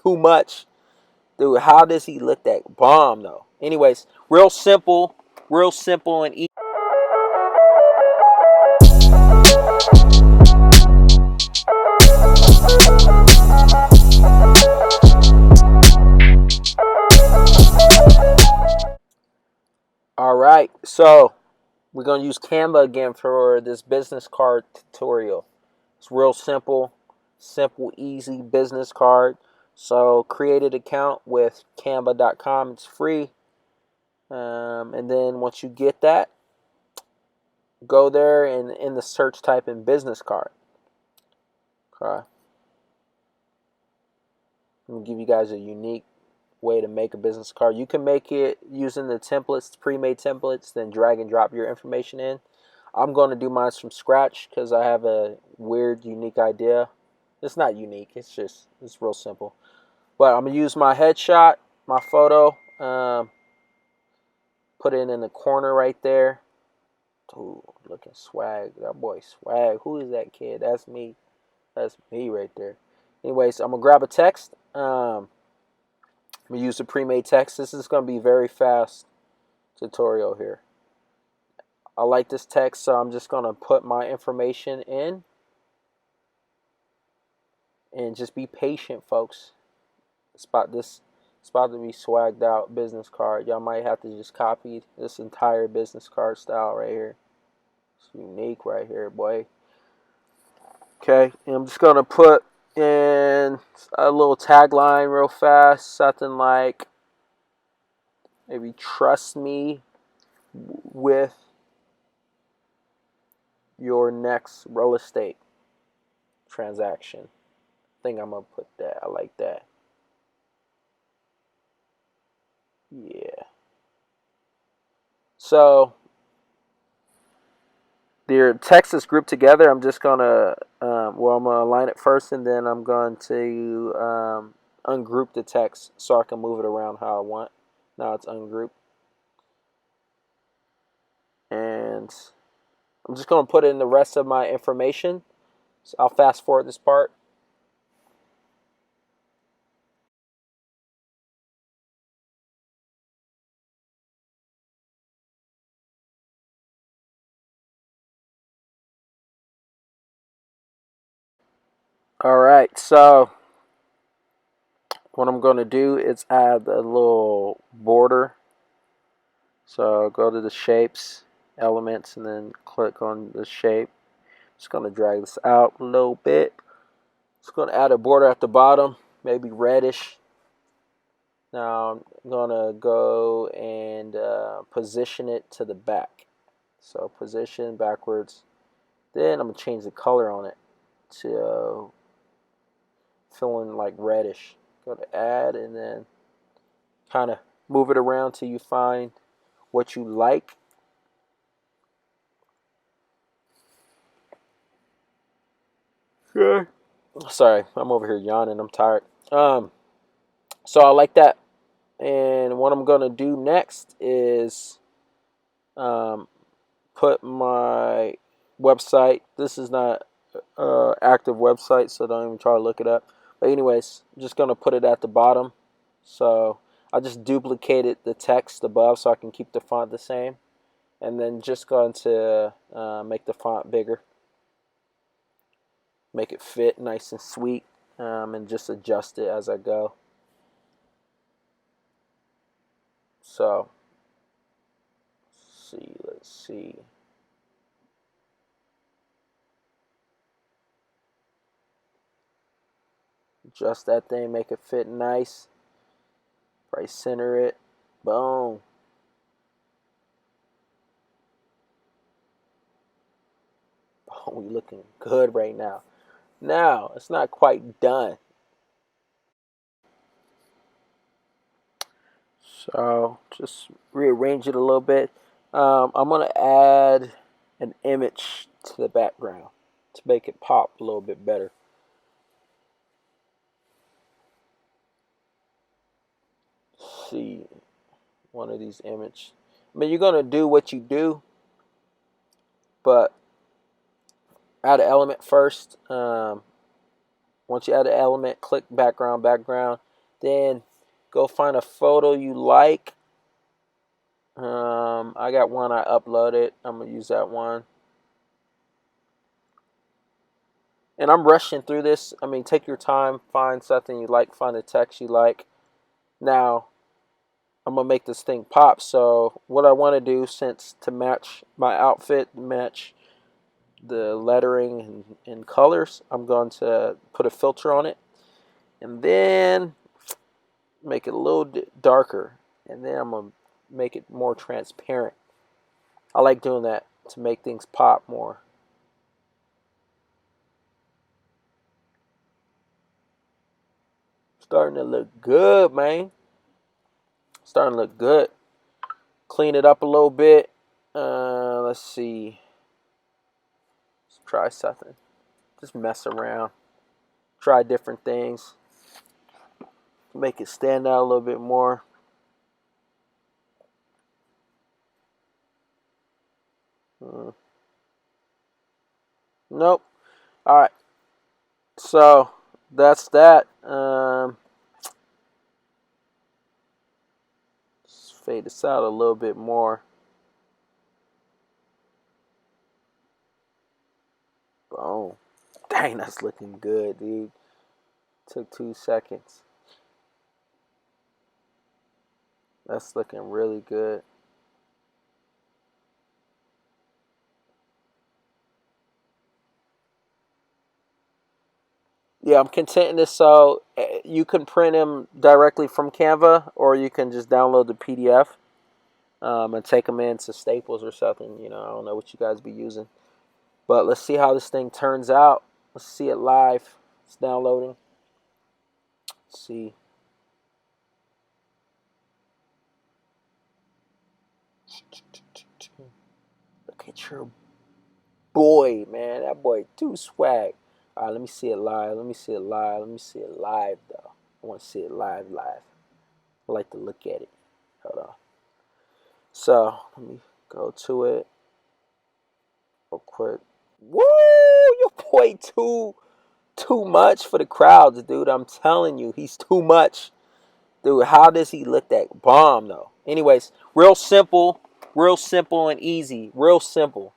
too much. Dude, how does he look that bomb though? Anyways, real simple and easy. All right, so we're gonna use Canva again for this business card tutorial. It's real simple, easy business card. So create an account with Canva.com. It's free. And then once you get that, go there and in the search type in business card. Okay. I'm gonna give you guys a unique way to make a business card. You can make it using the templates, pre-made templates, then drag and drop your information in. I'm going to do mine from scratch because I have a weird, unique idea. It's not unique. It's real simple. But I'm going to use my headshot, my photo, put it in the corner right there. Ooh, looking swag. That boy swag. Who is that kid? That's me. That's me right there. Anyways, I'm going to grab a text. I'm going to use the pre-made text. This is going to be a very fast tutorial here. I like this text, so I'm just going to put my information in. And just be patient, folks. It's about to be swagged out business card. Y'all might have to just copy this entire business card style right here. It's unique right here, boy. Okay, and I'm just going to put in a little tagline real fast. Something like, maybe trust me with your next real estate transaction. I think I'm going to put that. I like that. Yeah. So, their text is grouped together. I'm just going to, I'm going to align it first, and then I'm going to ungroup the text so I can move it around how I want. Now it's ungrouped. And I'm just going to put in the rest of my information. So I'll fast forward this part. All right, so what I'm going to do is add a little border. So go to the shapes, elements, and then click on the shape. Just going to drag this out a little bit. Just going to add a border at the bottom, maybe reddish. Now I'm going to go and position it to the back. So position backwards. Then I'm going to change the color on it to feeling like reddish. Go to add and then kind of move it around till you find what you like. Okay. Sorry, I'm over here yawning. I'm tired. So I like that. And what I'm going to do next is put my website. This is not active website, so don't even try to look it up. But anyways, I'm just going to put it at the bottom. So I just duplicated the text above so I can keep the font the same. And then just going to make the font bigger. Make it fit nice and sweet. And just adjust it as I go. So, let's see. Adjust that thing, make it fit nice. Right center it. Boom. Oh, we looking good right now. Now, it's not quite done. So, just rearrange it a little bit. I'm going to add an image to the background to make it pop a little bit better. Let's see, one of these images. I mean, you're going to do what you do, but add an element first. Once you add an element, click background. Then go find a photo you like. I got one I uploaded. I'm going to use that one. And I'm rushing through this. I mean, take your time. Find something you like. Find a text you like. Now, I'm going to make this thing pop. So what I want to do, since to match my outfit, match the lettering and colors, I'm going to put a filter on it. And then make it a little darker. And then I'm going to make it more transparent. I like doing that to make things pop more. Starting to look good, man. Starting to look good. Clean it up a little bit. Let's see. Let's try something. Just mess around. Try different things. Make it stand out a little bit more. Nope. All right. So that's that. Let's fade this out a little bit more. Boom. Dang, that's looking good, dude. Took 2 seconds. That's looking really good. Yeah, I'm contenting this so you can print them directly from Canva, or you can just download the PDF and take them into Staples or something. You know, I don't know what you guys be using. But let's see how this thing turns out. Let's see it live. It's downloading. Let's see. Look at your boy, man. That boy too swag. All right, let me see it live. Let me see it live. Let me see it live, though. I want to see it live. I like to look at it. Hold on. So, let me go to it real quick. Woo! Your boy too much for the crowds, dude. I'm telling you, he's too much. Dude, how does he look that bomb, though? Anyways, real simple and easy. Real simple.